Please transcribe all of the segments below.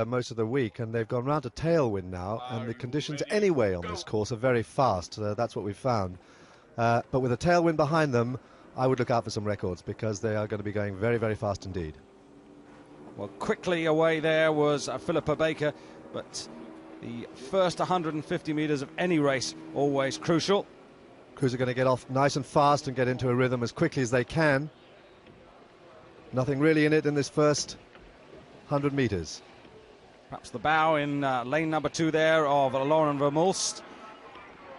most of the week, and they've gone round to tailwind now, and the conditions anyway on this course are very fast. That's what we've found. But with a tailwind behind them, I would look out for some records, because they are going to be going very, very fast indeed. Well, quickly away there was Philippa Baker, but the first 150 metres of any race, always crucial. Crews are going to get off nice and fast and get into a rhythm as quickly as they can. Nothing really in it in this first 100 metres. Perhaps the bow in lane number 2 there of Lauren Vermulst,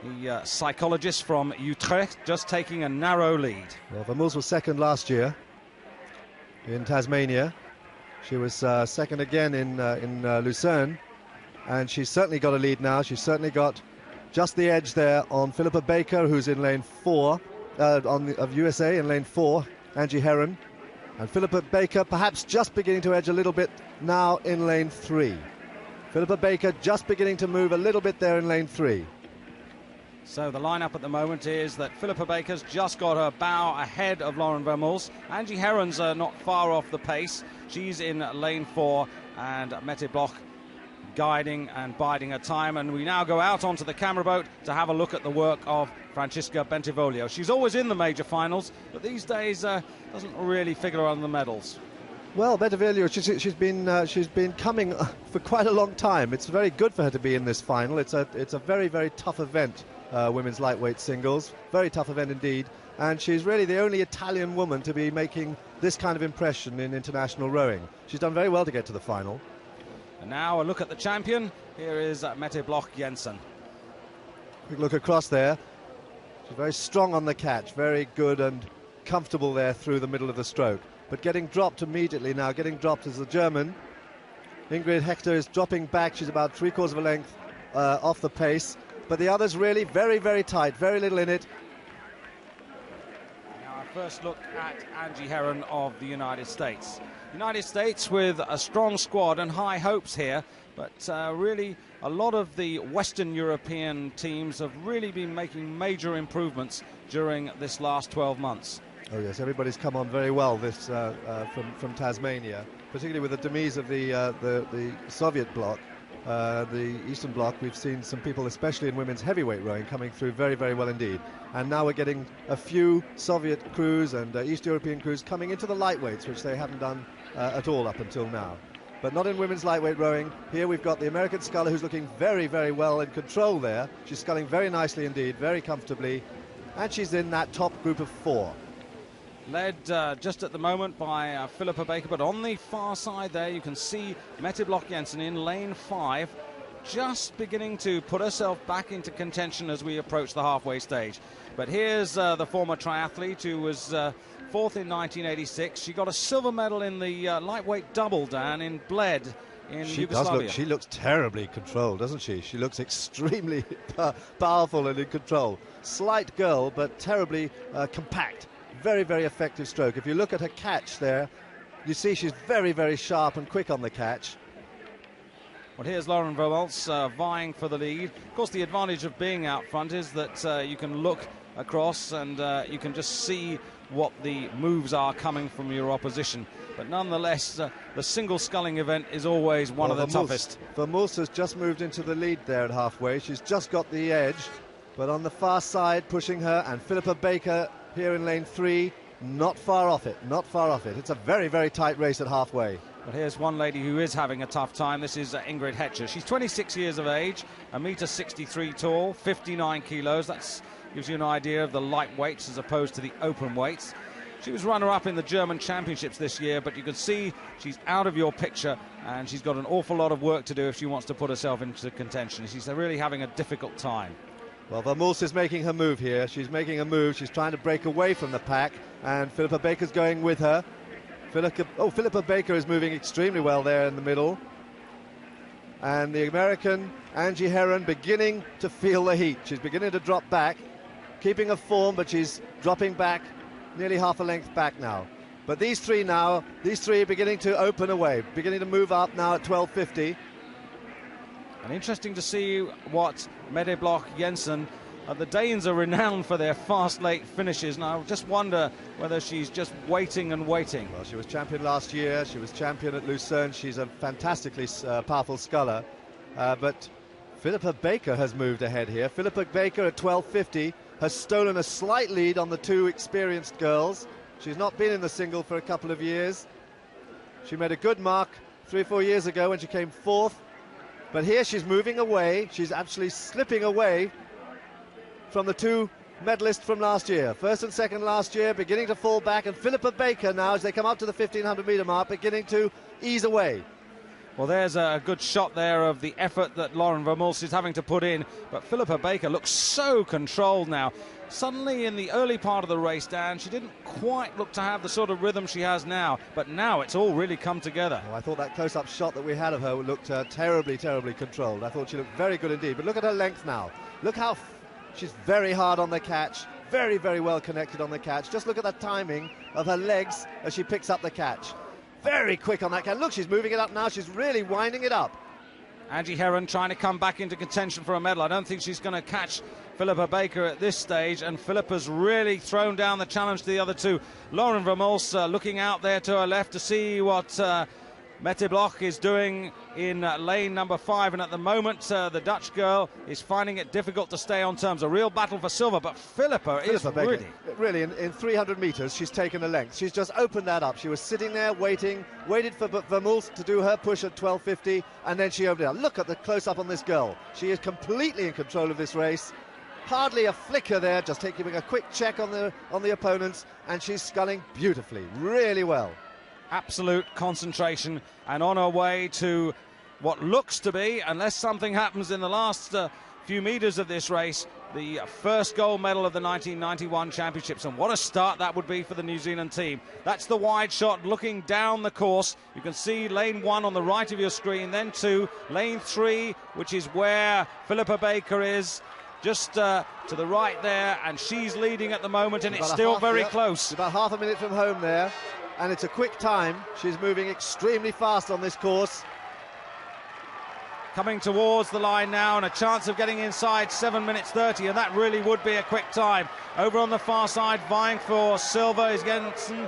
the psychologist from Utrecht, just taking a narrow lead. Well, Vermulst was second last year in Tasmania. She was second again in Lucerne, and she's certainly got a lead now. She's certainly got just the edge there on Philippa Baker, who's in lane 4, of USA in lane 4, Angie Herron. And Philippa Baker perhaps just beginning to edge a little bit now in lane 3. Philippa Baker just beginning to move a little bit there in lane 3. So the lineup at the moment is that Philippa Baker's just got her bow ahead of Lauren Vermulst. Angie Herron's not far off the pace. She's in lane 4, and Mette Bloch guiding and biding her time. And we now go out onto the camera boat to have a look at the work of Francisca Bentivoglio. She's always in the major finals, but these days doesn't really figure on the medals. Well, Bentivoglio, she's been coming for quite a long time. It's very good for her to be in this final. It's a very, very tough event, women's lightweight singles. Very tough event indeed. And she's really the only Italian woman to be making this kind of impression in international rowing. She's done very well to get to the final. And now a look at the champion. Here is Mette Bloch Jensen. Quick look across there. She's very strong on the catch, very good and comfortable there through the middle of the stroke. But getting dropped immediately now, getting dropped is the German. Ingrid Hector is dropping back. She's about 3/4 of a length off the pace. But the others really very, very tight, very little in it. Now our first look at Angie Herron of the United States. United States with a strong squad and high hopes here, but really a lot of the Western European teams have really been making major improvements during this last 12 months. Oh yes, everybody's come on very well this from Tasmania, particularly with the demise of the Soviet bloc, the Eastern Bloc. We've seen some people, especially in women's heavyweight rowing, coming through very, very well indeed. And now we're getting a few Soviet crews and East European crews coming into the lightweights, which they haven't done at all up until now. But not in women's lightweight rowing. Here we've got the American sculler, who's looking very, very well in control there. She's sculling very nicely indeed, very comfortably, and she's in that top group of 4. Led just at the moment by Philippa Baker, but on the far side there you can see Mette Bloch Jensen in lane 5, just beginning to put herself back into contention as we approach the halfway stage. But here's the former triathlete who was 4th in 1986. She got a silver medal in the lightweight double, Dan, in Bled in Yugoslavia. She looks terribly controlled, doesn't she? She looks extremely powerful and in control. Slight girl, but terribly compact. Very, very effective stroke. If you look at her catch there, you see she's very, very sharp and quick on the catch. Well, here's Lauren Vermulst vying for the lead. Of course, the advantage of being out front is that you can look across and you can just see what the moves are coming from your opposition. But nonetheless, the single sculling event is always one of the toughest. Vermulst has just moved into the lead there at halfway. She's just got the edge, but on the far side, pushing her, and Philippa Baker here in lane 3, not far off it, not far off it. It's a very, very tight race at halfway. But here's one lady who is having a tough time. This is Ingrid Hector. She's 26 years of age, 1.63 m tall, 59 kilos. That gives you an idea of the light weights as opposed to the open weights. She was runner-up in the German championships this year, but you can see she's out of your picture, and she's got an awful lot of work to do if she wants to put herself into contention. She's really having a difficult time. Well, Vermulst is making her move here. She's making a move. She's trying to break away from the pack, and Philippa Baker's going with her. Philippa Baker is moving extremely well there in the middle. And the American, Angie Herron, beginning to feel the heat. She's beginning to drop back, keeping her form, but she's dropping back, nearly half a length back now. But these three are beginning to open away, beginning to move up now at 12.50. And interesting to see what Mette Bloch Jensen The Danes are renowned for their fast late finishes, and I just wonder whether she's just waiting and waiting. Well, she was champion last year, she was champion at Lucerne, she's a fantastically powerful sculler, but Philippa Baker has moved ahead here. Philippa Baker at 12.50 has stolen a slight lead on the two experienced girls. She's not been in the single for a couple of years. She made a good mark 3 or 4 years ago when she came fourth, but here she's moving away, she's actually slipping away from the two medalists from last year. First and second last year, beginning to fall back, and Philippa Baker now, as they come up to the 1500 metre mark, beginning to ease away. Well, there's a good shot there of the effort that Lauren Vermulst is having to put in, but Philippa Baker looks so controlled now. Suddenly in the early part of the race, Dan, she didn't quite look to have the sort of rhythm she has now, but now it's all really come together. Oh, I thought that close-up shot that we had of her looked terribly controlled. I thought she looked very good indeed, but look at her length now. Look how she's very hard on the catch, very well connected on the catch. Just look at the timing of her legs as she picks up the catch. Very quick on that catch. Look, she's moving it up now. She's really winding it up. Angie Heron trying to come back into contention for a medal. I don't think she's going to catch Philippa Baker at this stage, and Philippa's really thrown down the challenge to the other two. Lauren Vermulst looking out there to her left to see what Mette Bloch is doing in lane number 5, and at the moment the Dutch girl is finding it difficult to stay on terms. A real battle for silver, but Philippa is really in 300 metres she's taken a length. She's just opened that up. She was sitting there waited for Vermulst to do her push at 12.50, and then she opened it up. Look at the close-up on this girl. She is completely in control of this race. Hardly a flicker there, just taking a quick check on the opponents, and she's sculling beautifully, really well. Absolute concentration, and on her way to what looks to be, unless something happens in the last few metres of this race, the first gold medal of the 1991 championships. And what a start that would be for the New Zealand team. That's the wide shot looking down the course. You can see lane 1 on the right of your screen, then 2, lane 3, which is where Philippa Baker is, just to the right there, and she's leading at the moment, and it's still very close. About half a minute from home there, and it's a quick time. She's moving extremely fast on this course. Coming towards the line now, and a chance of getting inside 7 minutes 30, and that really would be a quick time. Over on the far side, vying for silver is Jensen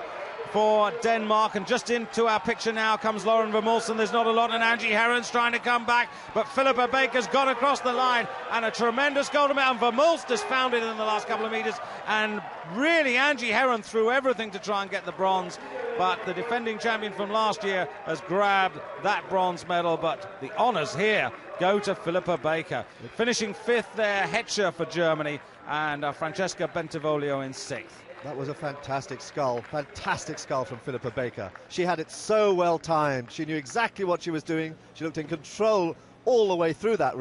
for Denmark, and just into our picture now comes Lauren Vermulst, and there's not a lot, and Angie Heron's trying to come back, but Philippa Baker's gone across the line, and a tremendous gold medal, and Vermulst has found it in the last couple of metres, and really Angie Heron threw everything to try and get the bronze, but the defending champion from last year has grabbed that bronze medal, but the honours here go to Philippa Baker. Finishing 5th there, Hetcher for Germany, and Francesca Bentivoglio in 6th. That was a fantastic scull from Philippa Baker. She had it so well timed. She knew exactly what she was doing. She looked in control all the way through that race.